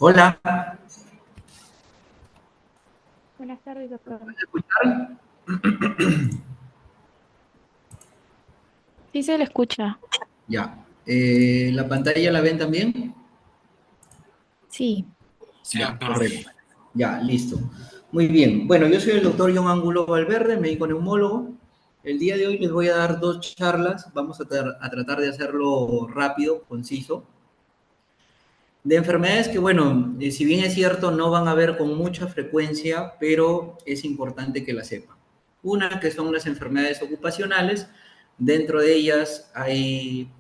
Hola, Buenas tardes, doctor. ¿me escucharon? Sí se le escucha. Ya. ¿La pantalla la ven también? Sí. Sí, Ya, doctor. correcto. Ya, listo. Muy bien. Bueno, yo soy el doctor John Angulo Valverde, médico neumólogo. El día de hoy les voy a dar dos charlas. Vamos a tratar de hacerlo rápido, conciso. De enfermedades que, bueno, si bien es cierto, no van a ver con mucha frecuencia, pero es importante que la sepan. Una que son las enfermedades ocupacionales. Dentro de ellas hay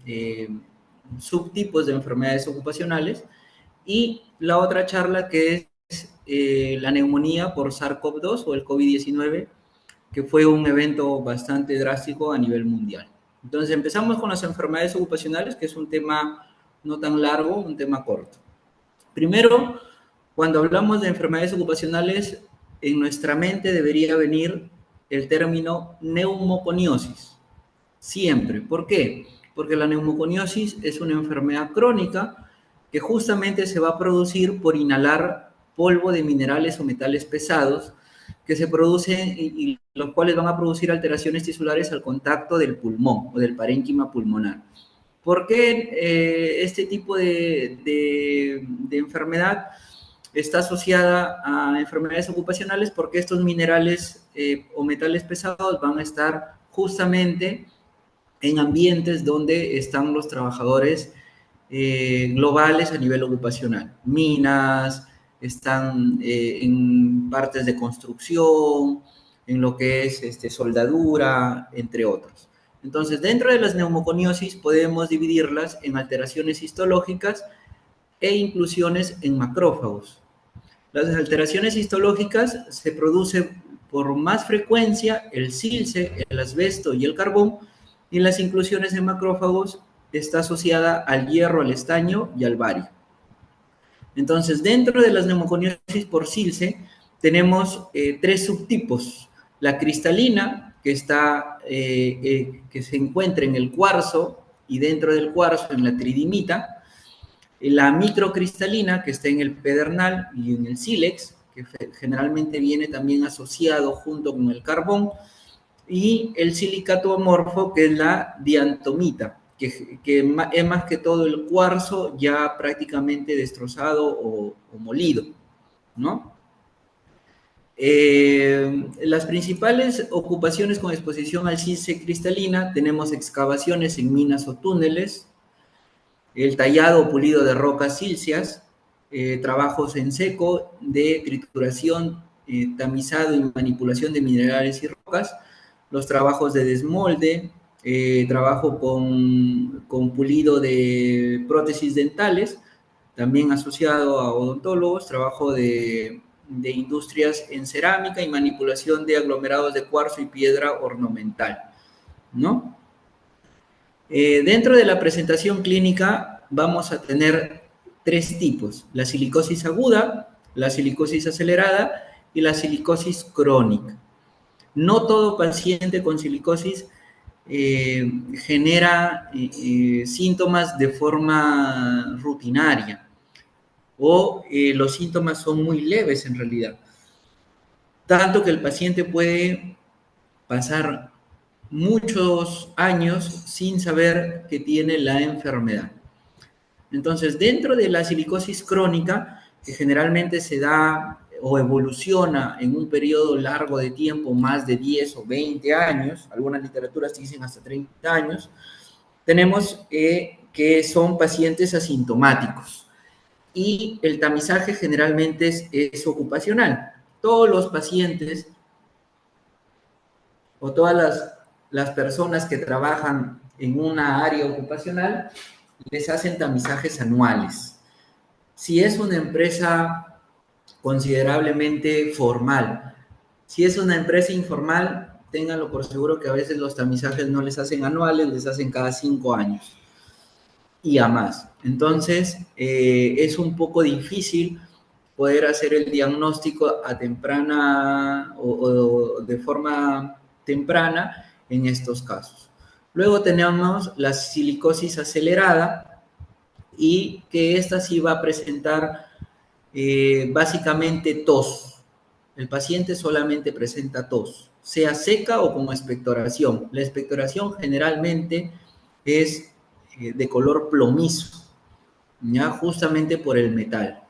subtipos de enfermedades ocupacionales. Y la otra charla que es la neumonía por SARS-CoV-2 o el COVID-19, que fue un evento bastante drástico a nivel mundial. Entonces empezamos con las enfermedades ocupacionales, que es un tema no tan largo, un tema corto. Primero, cuando hablamos de enfermedades ocupacionales, en nuestra mente debería venir el término neumoconiosis. Siempre. ¿Por qué? Porque la neumoconiosis es una enfermedad crónica que justamente se va a producir por inhalar polvo de minerales o metales pesados que se producen y los cuales van a producir alteraciones tisulares al contacto del pulmón o del parénquima pulmonar. ¿Por qué este tipo de enfermedad está asociada a enfermedades ocupacionales? Porque estos minerales o metales pesados van a estar justamente en ambientes donde están los trabajadores globales a nivel ocupacional. Minas, están en partes de construcción, en lo que es soldadura, entre otros. Entonces, dentro de las neumoconiosis podemos dividirlas en alteraciones histológicas e inclusiones en macrófagos. Las alteraciones histológicas se producen por más frecuencia el silce, el asbesto y el carbón, y las inclusiones en macrófagos está asociada al hierro, al estaño y al bario. Entonces, dentro de las neumoconiosis por silce, tenemos tres subtipos. La cristalina, que se encuentra en el cuarzo y dentro del cuarzo en la tridimita. La microcristalina, que está en el pedernal y en el sílex, que generalmente viene también asociado junto con el carbón, y el silicato amorfo, que es la diantomita, que es más que todo el cuarzo ya prácticamente destrozado o molido, ¿no? Las principales ocupaciones con exposición al silce cristalina, tenemos excavaciones en minas o túneles, el tallado o pulido de rocas silíceas, trabajos en seco de trituración, tamizado y manipulación de minerales y rocas, los trabajos de desmolde, trabajo con pulido de prótesis dentales, también asociado a odontólogos, trabajo de industrias en cerámica y manipulación de aglomerados de cuarzo y piedra ornamental, ¿no? Dentro de la presentación clínica vamos a tener tres tipos: la silicosis aguda, la silicosis acelerada y la silicosis crónica. No todo paciente con silicosis genera síntomas de forma rutinaria o los síntomas son muy leves en realidad. Tanto que el paciente puede pasar muchos años sin saber que tiene la enfermedad. Entonces, dentro de la silicosis crónica, que generalmente se da o evoluciona en un periodo largo de tiempo, más de 10 o 20 años, algunas literaturas dicen hasta 30 años, tenemos que son pacientes asintomáticos y el tamizaje generalmente es ocupacional. Todos los pacientes o todas las personas que trabajan en una área ocupacional les hacen tamizajes anuales. Si es una empresa considerablemente formal, si es una empresa informal, ténganlo por seguro que a veces los tamizajes no les hacen anuales, les hacen cada 5 años y a más. Entonces, es un poco difícil poder hacer el diagnóstico a temprana o de forma temprana en estos casos. Luego tenemos la silicosis acelerada y que esta sí va a presentar básicamente tos. El paciente solamente presenta tos, sea seca o con expectoración. La expectoración generalmente es de color plomizo, ¿ya? Justamente por el metal.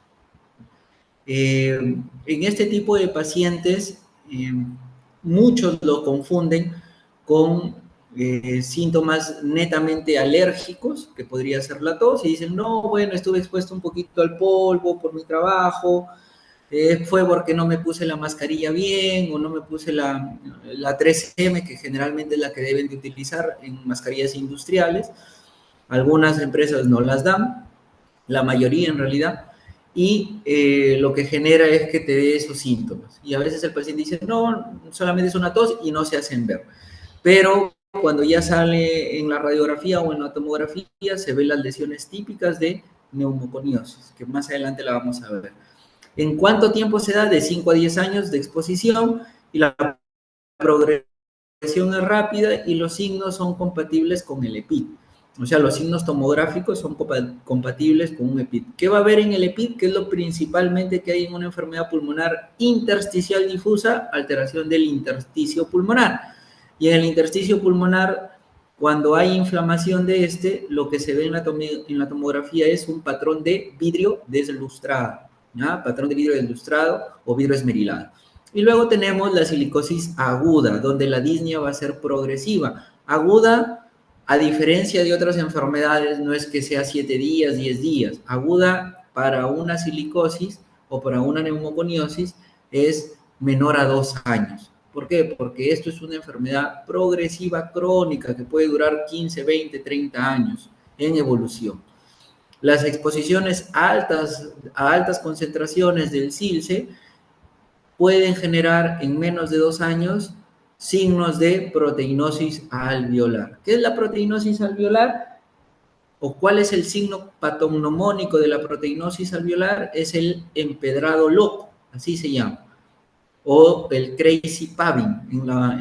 En este tipo de pacientes, muchos lo confunden con síntomas netamente alérgicos, que podría ser la tos, y dicen, no, bueno, estuve expuesto un poquito al polvo por mi trabajo, fue porque no me puse la mascarilla bien o no me puse la 3M, que generalmente es la que deben de utilizar en mascarillas industriales. Algunas empresas no las dan, la mayoría en realidad, y lo que genera es que te dé esos síntomas. Y a veces el paciente dice, no, solamente es una tos y no se hacen ver. Pero cuando ya sale en la radiografía o en la tomografía, se ven las lesiones típicas de neumoconiosis, que más adelante la vamos a ver. ¿En cuánto tiempo se da? De 5 a 10 años de exposición, y la progresión es rápida y los signos son compatibles con el EPID. O sea, los signos tomográficos son compatibles con un EPID. ¿Qué va a haber en el EPID? ¿Qué es lo principalmente que hay en una enfermedad pulmonar intersticial difusa? Alteración del intersticio pulmonar. Y en el intersticio pulmonar, cuando hay inflamación de este, lo que se ve en la tomografía es un patrón de vidrio deslustrado, ¿ya? Patrón de vidrio deslustrado o vidrio esmerilado. Y luego tenemos la silicosis aguda, donde la disnea va a ser progresiva. Aguda, a diferencia de otras enfermedades, no es que sea 7 días, 10 días. Aguda para una silicosis o para una neumoconiosis es menor a 2 años. ¿Por qué? Porque esto es una enfermedad progresiva crónica que puede durar 15, 20, 30 años en evolución. Las exposiciones altas, a altas concentraciones del silce pueden generar en menos de 2 años signos de proteinosis alveolar. ¿Qué es la proteinosis alveolar? ¿O cuál es el signo patognomónico de la proteinosis alveolar? Es el empedrado loco, así se llama, o el crazy paving.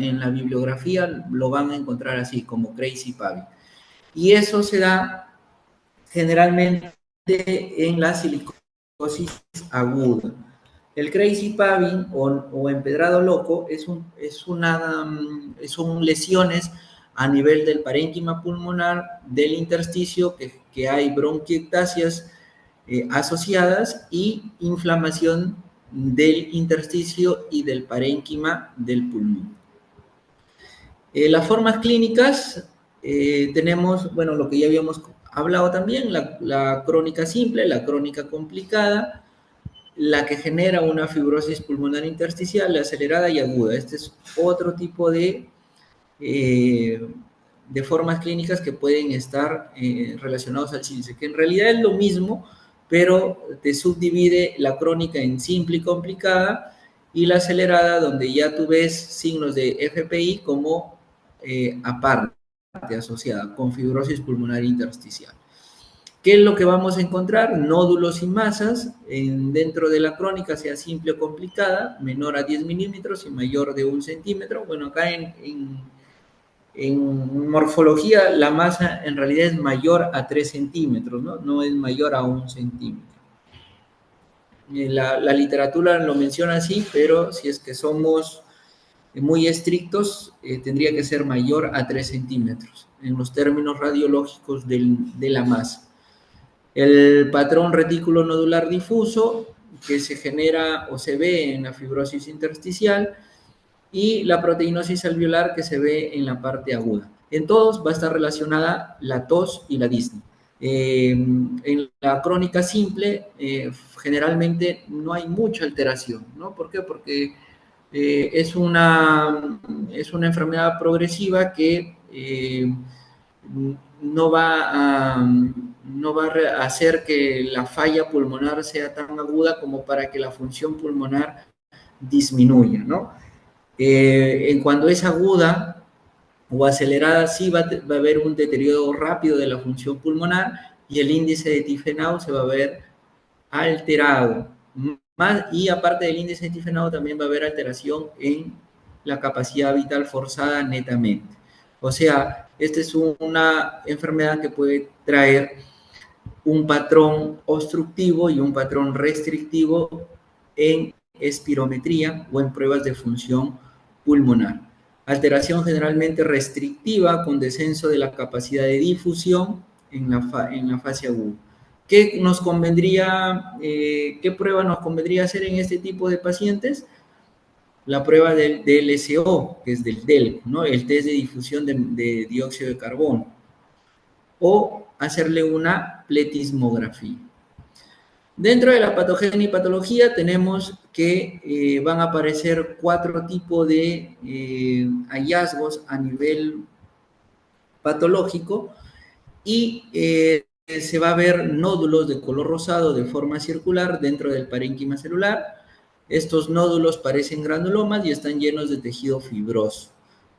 En la bibliografía lo van a encontrar así, como crazy paving. Y eso se da generalmente en la silicosis aguda. El crazy paving o empedrado loco son lesiones a nivel del parénquima pulmonar, del intersticio, que hay bronquiectasias asociadas y inflamación del intersticio y del parénquima del pulmón. Las formas clínicas, tenemos, bueno, lo que ya habíamos hablado también, la crónica simple, la crónica complicada, la que genera una fibrosis pulmonar intersticial, la acelerada y aguda. Este es otro tipo de formas clínicas que pueden estar relacionados al sílice, que en realidad es lo mismo, pero te subdivide la crónica en simple y complicada, y la acelerada, donde ya tú ves signos de FPI como aparte, asociada con fibrosis pulmonar intersticial. ¿Qué es lo que vamos a encontrar? Nódulos y masas dentro de la crónica, sea simple o complicada, menor a 10 milímetros y mayor de 1 centímetro. Bueno, acá en morfología la masa en realidad es mayor a 3 centímetros, ¿no? No es mayor a 1 centímetro. La literatura lo menciona así, pero si es que somos muy estrictos, tendría que ser mayor a 3 centímetros en los términos radiológicos de la masa. El patrón retículo nodular difuso, que se genera o se ve en la fibrosis intersticial, y la proteinosis alveolar, que se ve en la parte aguda. En todos va a estar relacionada la tos y la disnea. En la crónica simple, generalmente no hay mucha alteración, ¿no? ¿Por qué? Porque es una enfermedad progresiva que no va a hacer que la falla pulmonar sea tan aguda como para que la función pulmonar disminuya, ¿no? Cuando es aguda o acelerada, sí va a haber un deterioro rápido de la función pulmonar, y el índice de tifenado se va a ver alterado. Y aparte del índice de tifenado, también va a haber alteración en la capacidad vital forzada netamente. O sea, esta es una enfermedad que puede traer un patrón obstructivo y un patrón restrictivo en espirometría o en pruebas de función pulmonar. Alteración generalmente restrictiva con descenso de la capacidad de difusión en la fase aguda. ¿Qué nos convendría, qué prueba nos convendría hacer en este tipo de pacientes? La prueba del DLCO, que es del DEL, ¿no? El test de difusión de dióxido de carbono, o hacerle una pletismografía. Dentro de la patogenia y patología tenemos que van a aparecer 4 tipos de hallazgos a nivel patológico y se va a ver nódulos de color rosado de forma circular dentro del parénquima celular. Estos nódulos parecen granulomas y están llenos de tejido fibroso.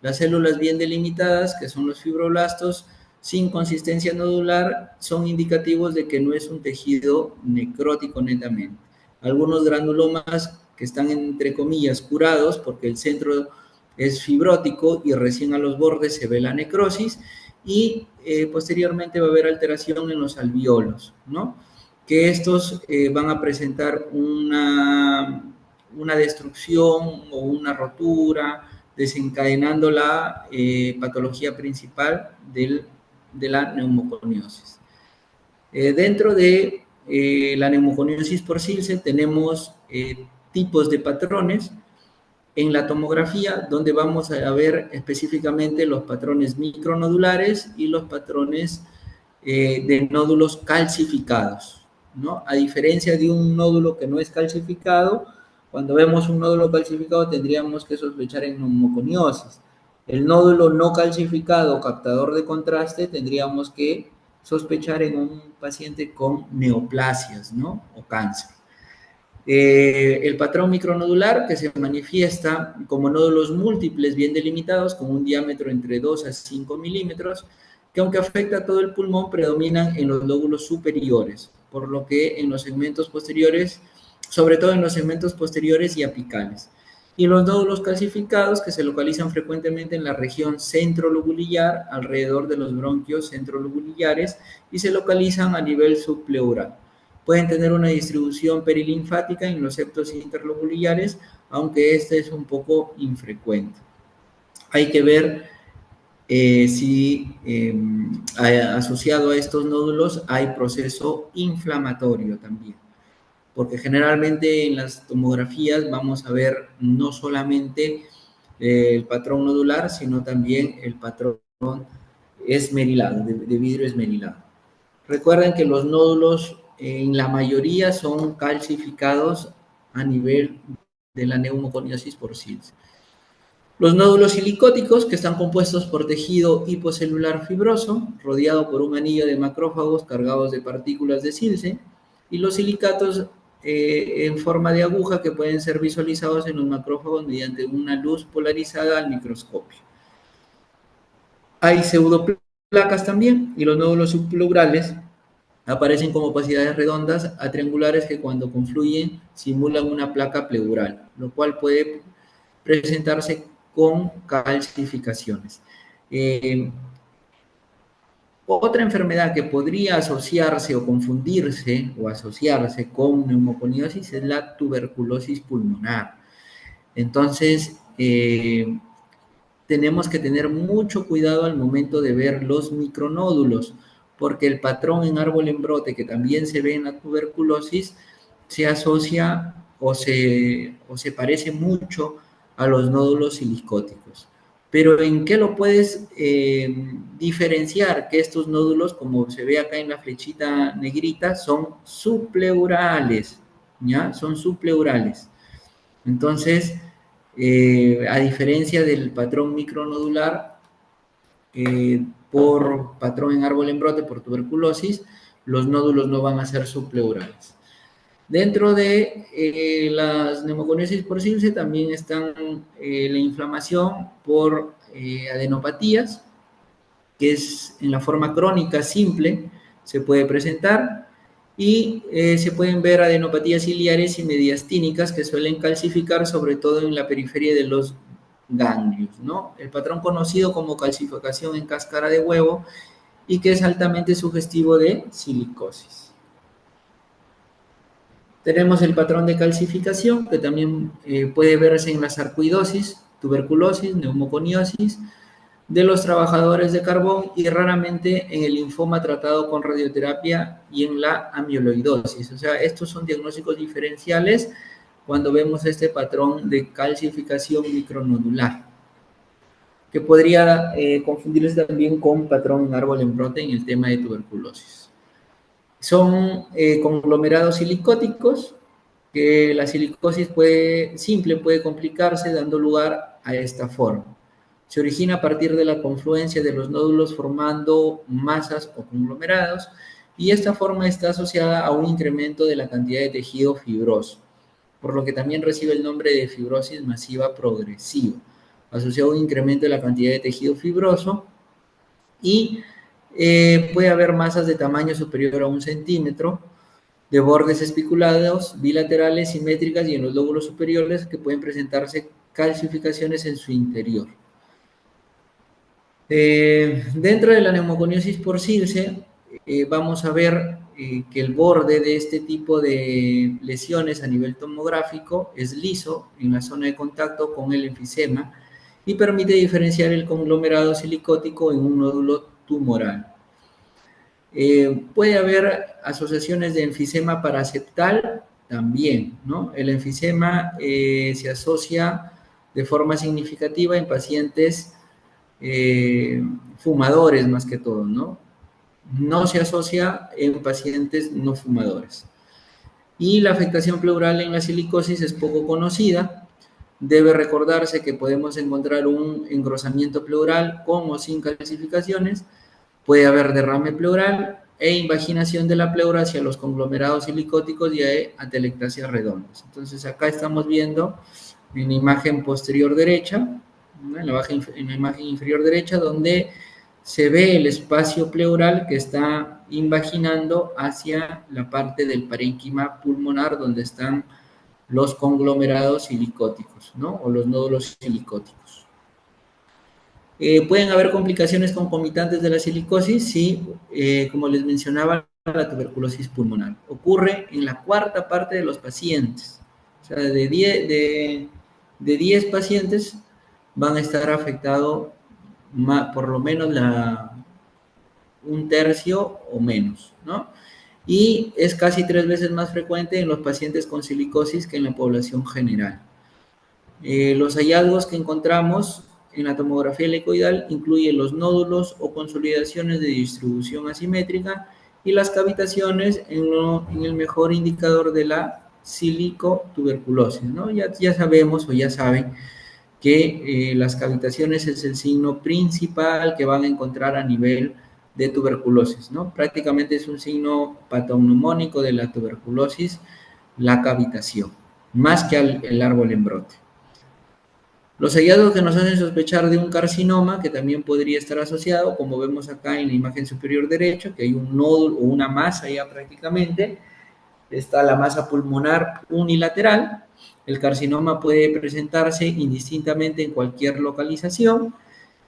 Las células bien delimitadas, que son los fibroblastos, sin consistencia nodular, son indicativos de que no es un tejido necrótico netamente. Algunos granulomas que están entre comillas curados porque el centro es fibrótico y recién a los bordes se ve la necrosis, y posteriormente va a haber alteración en los alveolos, ¿no? Que estos van a presentar una destrucción o una rotura, desencadenando la patología principal de la neumoconiosis. Dentro de la neumoconiosis por Silce tenemos tipos de patrones en la tomografía, donde vamos a ver específicamente los patrones micronodulares y los patrones de nódulos calcificados, ¿no? A diferencia de un nódulo que no es calcificado, cuando vemos un nódulo calcificado tendríamos que sospechar en neumoconiosis. El nódulo no calcificado, captador de contraste, tendríamos que sospechar en un paciente con neoplasias, ¿no? O cáncer. El patrón micronodular, que se manifiesta como nódulos múltiples bien delimitados con un diámetro entre 2 a 5 milímetros, que aunque afecta a todo el pulmón, predominan en los lóbulos superiores, por lo que en los segmentos posteriores, sobre todo en los segmentos posteriores y apicales. Y los nódulos calcificados, que se localizan frecuentemente en la región centrolobulillar, alrededor de los bronquios centrolobulillares, y se localizan a nivel subpleural. Pueden tener una distribución perilinfática en los septos interlobulillares, aunque este es un poco infrecuente. Hay que ver si asociado a estos nódulos hay proceso inflamatorio también, porque generalmente en las tomografías vamos a ver no solamente el patrón nodular, sino también el patrón esmerilado, de vidrio esmerilado. Recuerden que los nódulos en la mayoría son calcificados a nivel de la neumoconiosis por Silce. Los nódulos silicóticos, que están compuestos por tejido hipocelular fibroso, rodeado por un anillo de macrófagos cargados de partículas de Silce, y los silicatos en forma de aguja que pueden ser visualizados en los macrófagos mediante una luz polarizada al microscopio. Hay pseudoplacas también, y los nódulos subpleurales aparecen como opacidades redondas a triangulares que cuando confluyen simulan una placa pleural, lo cual puede presentarse con calcificaciones. Otra enfermedad que podría asociarse o confundirse o asociarse con neumoconiosis es la tuberculosis pulmonar. Entonces, tenemos que tener mucho cuidado al momento de ver los micronódulos, porque el patrón en árbol en brote que también se ve en la tuberculosis se asocia o se parece mucho a los nódulos silicóticos. Pero ¿en qué lo puedes diferenciar? Que estos nódulos, como se ve acá en la flechita negrita, son subpleurales, ¿ya? Son subpleurales. Entonces, a diferencia del patrón micronodular, por patrón en árbol en brote, por tuberculosis, los nódulos no van a ser subpleurales. Dentro de las neumoconiosis por Silce también están la inflamación por adenopatías, que es en la forma crónica simple, se puede presentar, y se pueden ver adenopatías ciliares y mediastínicas que suelen calcificar sobre todo en la periferia de los ganglios, ¿no? El patrón conocido como calcificación en cáscara de huevo y que es altamente sugestivo de silicosis. Tenemos el patrón de calcificación, que también puede verse en la sarcoidosis, tuberculosis, neumoconiosis, de los trabajadores de carbón y raramente en el linfoma tratado con radioterapia y en la amiloidosis. O sea, estos son diagnósticos diferenciales cuando vemos este patrón de calcificación micronodular, que podría confundirse también con patrón en árbol en brote en el tema de tuberculosis. Son conglomerados silicóticos, que la silicosis simple puede complicarse dando lugar a esta forma. Se origina a partir de la confluencia de los nódulos formando masas o conglomerados, y esta forma está asociada a un incremento de la cantidad de tejido fibroso, por lo que también recibe el nombre de fibrosis masiva progresiva, asociado a un incremento de la cantidad de tejido fibroso, y puede haber masas de tamaño superior a 1 centímetro, de bordes espiculados, bilaterales, simétricas y en los lóbulos superiores, que pueden presentarse calcificaciones en su interior. Dentro de la neumoconiosis por Silce, vamos a ver que el borde de este tipo de lesiones a nivel tomográfico es liso en la zona de contacto con el enfisema y permite diferenciar el conglomerado silicótico en un nódulo tumoral. Puede haber asociaciones de enfisema paraseptal también, ¿no? El enfisema se asocia de forma significativa en pacientes fumadores más que todo, ¿no? No se asocia en pacientes no fumadores. Y la afectación pleural en la silicosis es poco conocida. Debe recordarse que podemos encontrar un engrosamiento pleural con o sin calcificaciones. Puede haber derrame pleural e invaginación de la pleura hacia los conglomerados silicóticos y atelectasias redondas. Entonces acá estamos viendo en la imagen posterior derecha, ¿no? En la imagen inferior derecha, donde se ve el espacio pleural que está invaginando hacia la parte del parénquima pulmonar, donde están los conglomerados silicóticos, ¿no? O los nódulos silicóticos. Pueden haber complicaciones concomitantes de la silicosis, sí, como les mencionaba, la tuberculosis pulmonar. Ocurre en la cuarta parte de los pacientes. O sea, de 10 pacientes van a estar afectados por lo menos un tercio o menos, ¿no? Y es casi 3 veces más frecuente en los pacientes con silicosis que en la población general. Los hallazgos que encontramos en la tomografía helicoidal incluyen los nódulos o consolidaciones de distribución asimétrica y las cavitaciones en el mejor indicador de la silicotuberculosis, ¿no? Ya sabemos o ya saben que las cavitaciones es el signo principal que van a encontrar a nivel de tuberculosis, ¿no? Prácticamente es un signo patognomónico de la tuberculosis, la cavitación, más que el árbol en brote. Los hallazgos que nos hacen sospechar de un carcinoma, que también podría estar asociado, como vemos acá en la imagen superior derecha, que hay un nódulo o una masa ya prácticamente, está la masa pulmonar unilateral. El carcinoma puede presentarse indistintamente en cualquier localización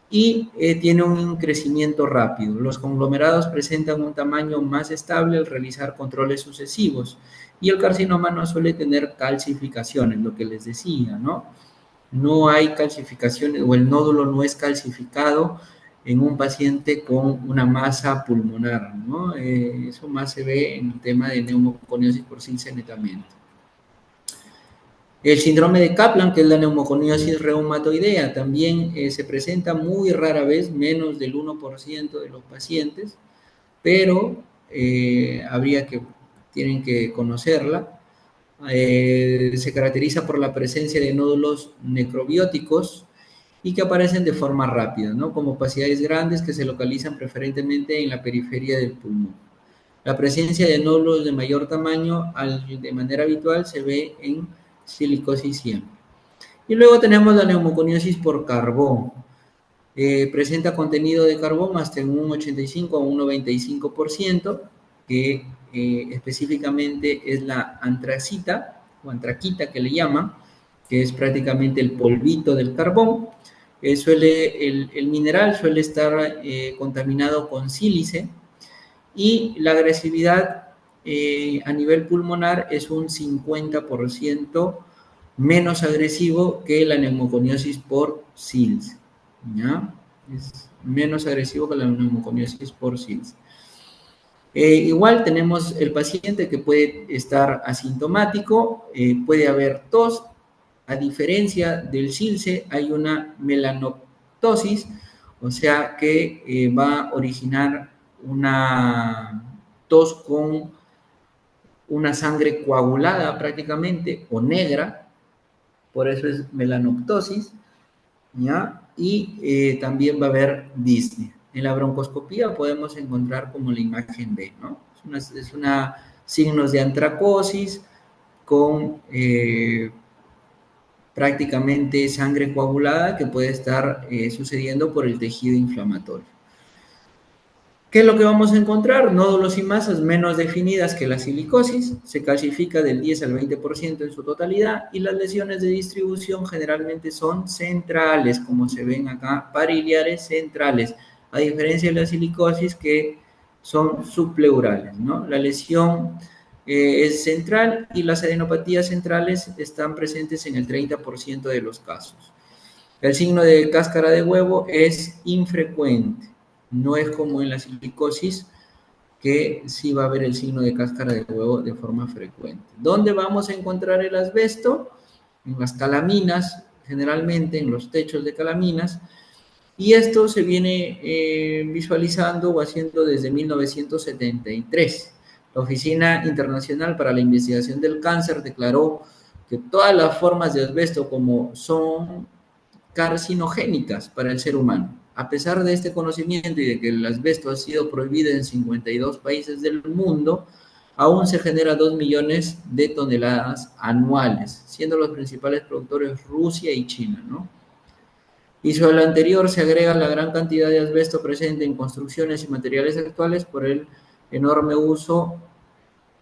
y tiene un crecimiento rápido. Los conglomerados presentan un tamaño más estable al realizar controles sucesivos y el carcinoma no suele tener calcificaciones, lo que les decía, ¿no? No hay calcificaciones o el nódulo no es calcificado en un paciente con una masa pulmonar, ¿no? Eso más se ve en el tema de neumoconiosis por Silce netamente. El síndrome de Kaplan, que es la neumoconiosis reumatoidea, también se presenta muy rara vez, menos del 1% de los pacientes, pero tienen que conocerla. Se caracteriza por la presencia de nódulos necrobióticos y que aparecen de forma rápida, ¿no? Como opacidades grandes que se localizan preferentemente en la periferia del pulmón. La presencia de nódulos de mayor tamaño de manera habitual se ve en silicosis siempre. Y luego tenemos la neumoconiosis por carbón. Presenta contenido de carbón hasta en un 85 a un 95%, que específicamente es la antracita o antraquita que le llaman, que es prácticamente el polvito del carbón. El mineral suele estar contaminado con sílice y la agresividad a nivel pulmonar es un 50% menos agresivo que la neumoconiosis por SILS, ¿ya? Es menos agresivo que la neumoconiosis por SILS. Igual tenemos el paciente que puede estar asintomático, puede haber tos. A diferencia del silce, hay una melanoptosis, o sea que va a originar una tos con una sangre coagulada prácticamente o negra, por eso es melanoptosis, ¿ya? Y también va a haber disnea. En la broncoscopía podemos encontrar como la imagen B, ¿no? Es una signos de antracosis con prácticamente sangre coagulada que puede estar sucediendo por el tejido inflamatorio. ¿Qué es lo que vamos a encontrar? Nódulos y masas menos definidas que la silicosis, se calcifica del 10 al 20% en su totalidad y las lesiones de distribución generalmente son centrales, como se ven acá, pariliares centrales, a diferencia de la silicosis que son subpleurales, ¿no? La lesión es central y las adenopatías centrales están presentes en el 30% de los casos. El signo de cáscara de huevo es infrecuente, no es como en la silicosis, que sí va a haber el signo de cáscara de huevo de forma frecuente. ¿Dónde vamos a encontrar el asbesto? En las calaminas, generalmente en los techos de calaminas, y esto se viene visualizando o haciendo desde 1973. La Oficina Internacional para la Investigación del Cáncer declaró que todas las formas de asbesto como son carcinogénicas para el ser humano. A pesar de este conocimiento y de que el asbesto ha sido prohibido en 52 países del mundo, aún se genera 2 millones de toneladas anuales, siendo los principales productores Rusia y China, ¿no? Y sobre lo anterior se agrega la gran cantidad de asbesto presente en construcciones y materiales actuales por el enorme uso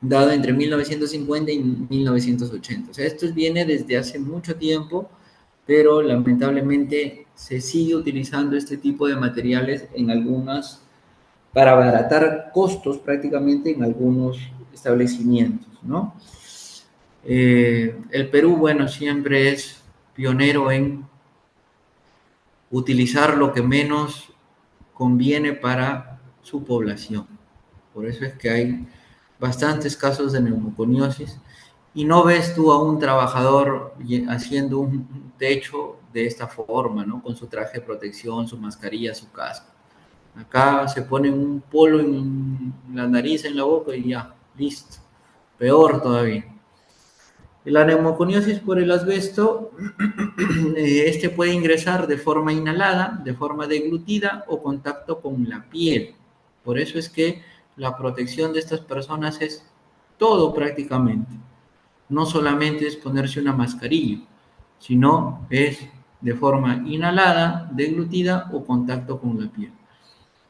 dado entre 1950 y 1980. O sea, esto viene desde hace mucho tiempo, pero lamentablemente se sigue utilizando este tipo de materiales en algunas, para abaratar costos prácticamente en algunos establecimientos, ¿no? El Perú, bueno, siempre es pionero en utilizar lo que menos conviene para su población. Por eso es que hay bastantes casos de neumoconiosis y no ves tú a un trabajador haciendo un techo de esta forma, ¿no? Con su traje de protección, su mascarilla, su casco. Acá se pone un polo en la nariz, en la boca y ya, listo. Peor todavía. La neumoconiosis por el asbesto, este puede ingresar de forma inhalada, de forma deglutida o contacto con la piel. Por eso es que la protección de estas personas es todo prácticamente. No solamente es ponerse una mascarilla, sino es de forma inhalada, deglutida o contacto con la piel.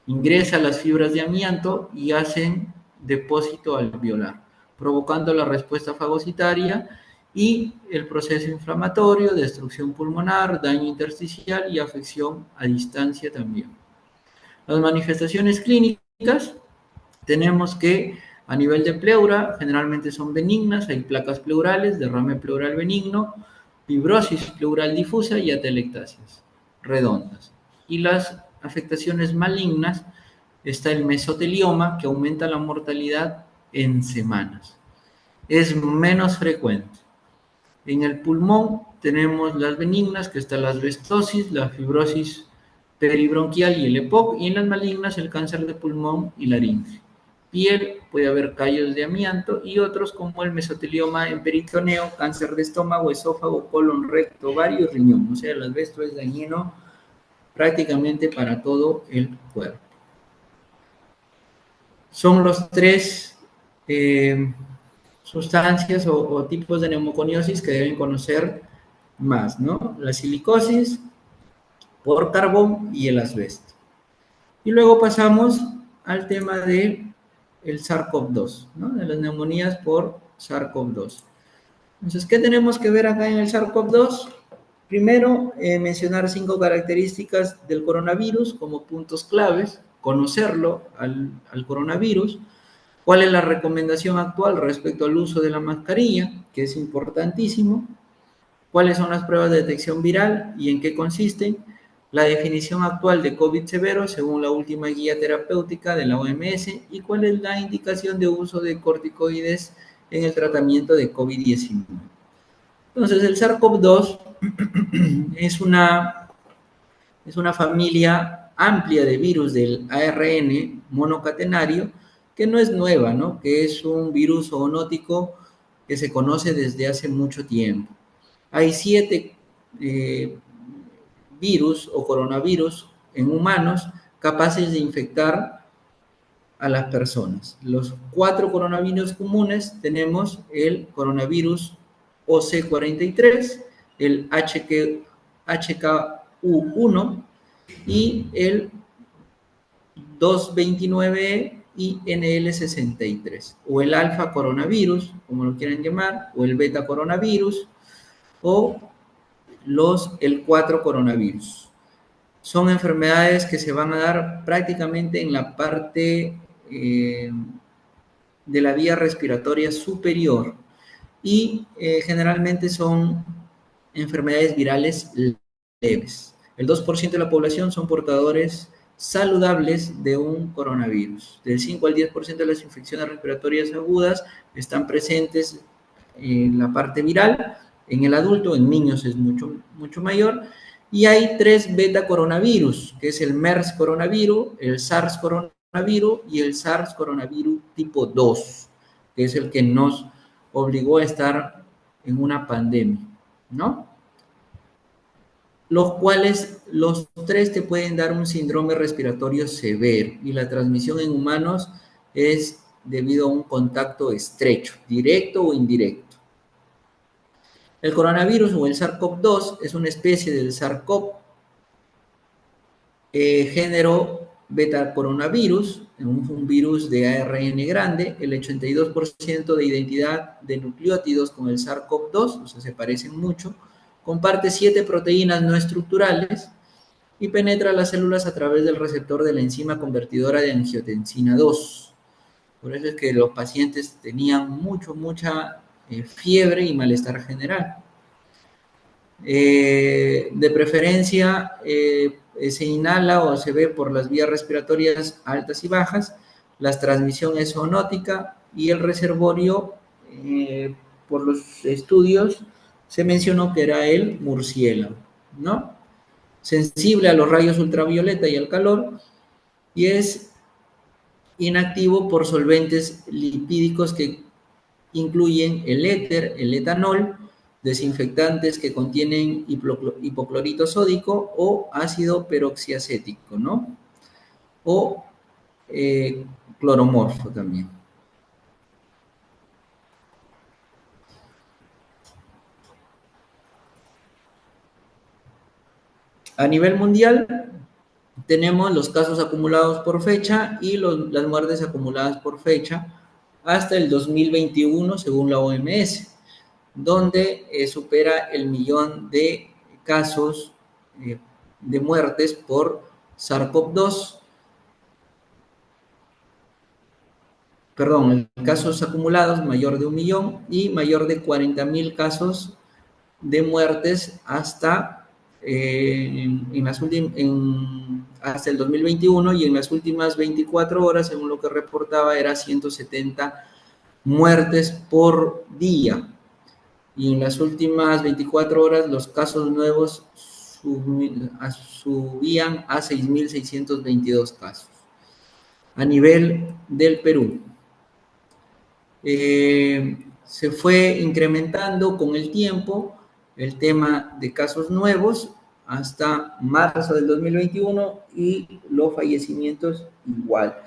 Ingresa las fibras de amianto y hacen depósito alveolar, provocando la respuesta fagocitaria y el proceso inflamatorio, destrucción pulmonar, daño intersticial y afección a distancia también. Las manifestaciones clínicas tenemos que a nivel de pleura generalmente son benignas, hay placas pleurales, derrame pleural benigno, fibrosis pleural difusa y atelectasias redondas. Y las afectaciones malignas está el mesotelioma que aumenta la mortalidad en semanas. Es menos frecuente. En el pulmón tenemos las benignas, que está la asbestosis, la fibrosis peribronquial y el EPOC, y en las malignas el cáncer de pulmón y laringe. Piel, puede haber callos de amianto y otros como el mesotelioma en peritoneo, cáncer de estómago, esófago, colon, recto, ovario y riñón. O sea, el asbesto es dañino prácticamente para todo el cuerpo. Son los tres sustancias o tipos de neumoconiosis que deben conocer más, ¿no? La silicosis por carbón y el asbesto. Y luego pasamos al tema de el SARS-CoV-2, ¿no? De las neumonías por SARS-CoV-2. Entonces, ¿qué tenemos que ver acá en el SARS-CoV-2? Primero, mencionar 5 características del coronavirus como puntos claves, conocerlo al coronavirus, cuál es la recomendación actual respecto al uso de la mascarilla, que es importantísimo, cuáles son las pruebas de detección viral y en qué consisten, la definición actual de COVID severo según la última guía terapéutica de la OMS y cuál es la indicación de uso de corticoides en el tratamiento de COVID-19. Entonces, el SARS-CoV-2 es una familia amplia de virus del ARN monocatenario que no es nueva, ¿no? Que es un virus zoonótico que se conoce desde hace mucho tiempo. Hay 7 virus o coronavirus en humanos capaces de infectar a las personas. Los 4 coronavirus comunes tenemos el coronavirus OC43, el HKU1 y el 229 y NL63, o el alfa coronavirus, como lo quieran llamar, o el beta coronavirus, o el 4 coronavirus. Son enfermedades que se van a dar prácticamente en la parte de la vía respiratoria superior y generalmente son enfermedades virales leves. El 2% de la población son portadores saludables de un coronavirus. Del 5 al 10% de las infecciones respiratorias agudas están presentes en la parte viral. En el adulto, en niños es mucho, mucho mayor. Y hay 3 beta coronavirus, que es el MERS coronavirus, el SARS coronavirus y el SARS coronavirus tipo 2, que es el que nos obligó a estar en una pandemia, ¿no? Los cuales los 3 te pueden dar un síndrome respiratorio severo y la transmisión en humanos es debido a un contacto estrecho, directo o indirecto. El coronavirus o el SARS-CoV-2 es una especie del SARS-CoV, género beta coronavirus, un virus de ARN grande, el 82% de identidad de nucleótidos con el SARS-CoV-2, o sea, se parecen mucho, comparte 7 proteínas no estructurales y penetra las células a través del receptor de la enzima convertidora de angiotensina 2. Por eso es que los pacientes tenían mucha fiebre y malestar general. De preferencia, se inhala o se ve por las vías respiratorias altas y bajas. La transmisión es zoonótica y el reservorio, por los estudios, se mencionó que era el murciélago, ¿no? Sensible a los rayos ultravioleta y al calor, y es inactivo por solventes lipídicos que incluyen el éter, el etanol, desinfectantes que contienen hipoclorito sódico o ácido peroxiacético, ¿no? O cloromorfo también. A nivel mundial, tenemos los casos acumulados por fecha y las muertes acumuladas por fecha hasta el 2021, según la OMS, donde supera el 1.000.000 de casos de muertes por SARS-CoV-2. Perdón, casos acumulados mayor de 1.000.000 y mayor de 40.000 casos de muertes hasta, hasta el 2021, y en las últimas 24 horas, según lo que reportaba, era 170 muertes por día. Y en las últimas 24 horas los casos nuevos subían a 6.622 casos. A nivel del Perú, se fue incrementando con el tiempo el tema de casos nuevos hasta marzo del 2021 y los fallecimientos igual.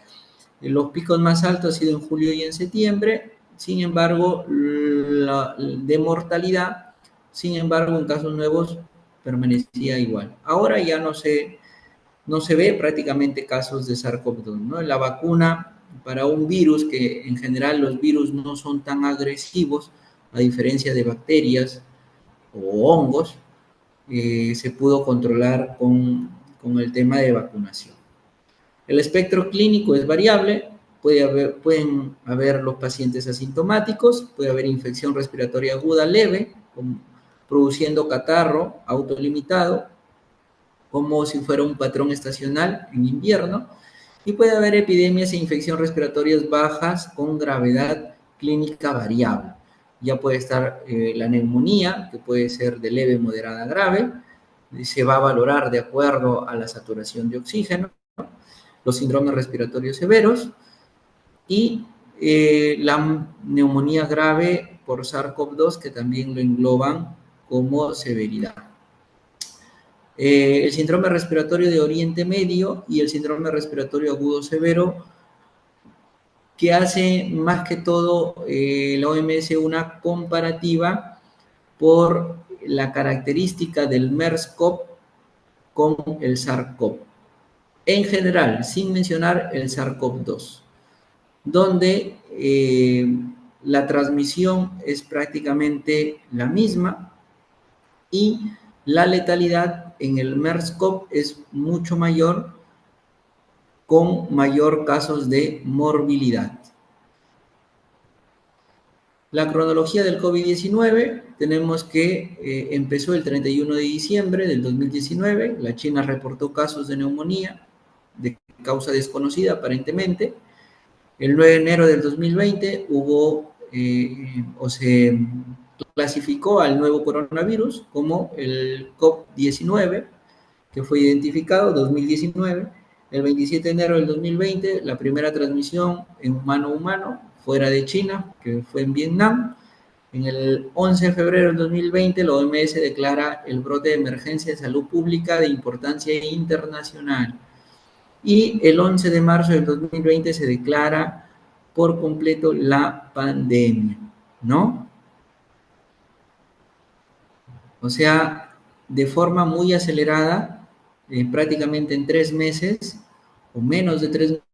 Los picos más altos han sido en julio y en septiembre. Sin embargo, de mortalidad, sin embargo, en casos nuevos permanecía igual. Ahora ya no se ve prácticamente casos de SARS-CoV-2, ¿no? La vacuna para un virus, que en general los virus no son tan agresivos, a diferencia de bacterias o hongos, se pudo controlar con el tema de vacunación. El espectro clínico es variable, pueden haber los pacientes asintomáticos, puede haber infección respiratoria aguda leve, produciendo catarro autolimitado, como si fuera un patrón estacional en invierno, y puede haber epidemias e infección respiratorias bajas con gravedad clínica variable. Ya puede estar la neumonía, que puede ser de leve, moderada, grave, se va a valorar de acuerdo a la saturación de oxígeno, los síndromes respiratorios severos y la neumonía grave por SARS-CoV-2, que también lo engloban como severidad. El síndrome respiratorio de Oriente Medio y el síndrome respiratorio agudo severo, que hace más que todo la OMS una comparativa por la característica del MERS-CoV con el SARS-CoV. En general, sin mencionar el SARS-CoV-2, donde la transmisión es prácticamente la misma y la letalidad en el MERS-CoV es mucho mayor, con mayor casos de morbilidad. La cronología del COVID-19, tenemos que empezó el 31 de diciembre del 2019, la China reportó casos de neumonía de causa desconocida aparentemente. El 9 de enero del 2020 se clasificó al nuevo coronavirus como el COVID-19, que fue identificado 2019. El 27 de enero del 2020, la primera transmisión en humano a humano, fuera de China, que fue en Vietnam. En el 11 de febrero del 2020, la OMS declara el brote de emergencia de salud pública de importancia internacional. Y el 11 de marzo del 2020 se declara por completo la pandemia, ¿no? O sea, de forma muy acelerada, prácticamente en 3 meses, o menos de 3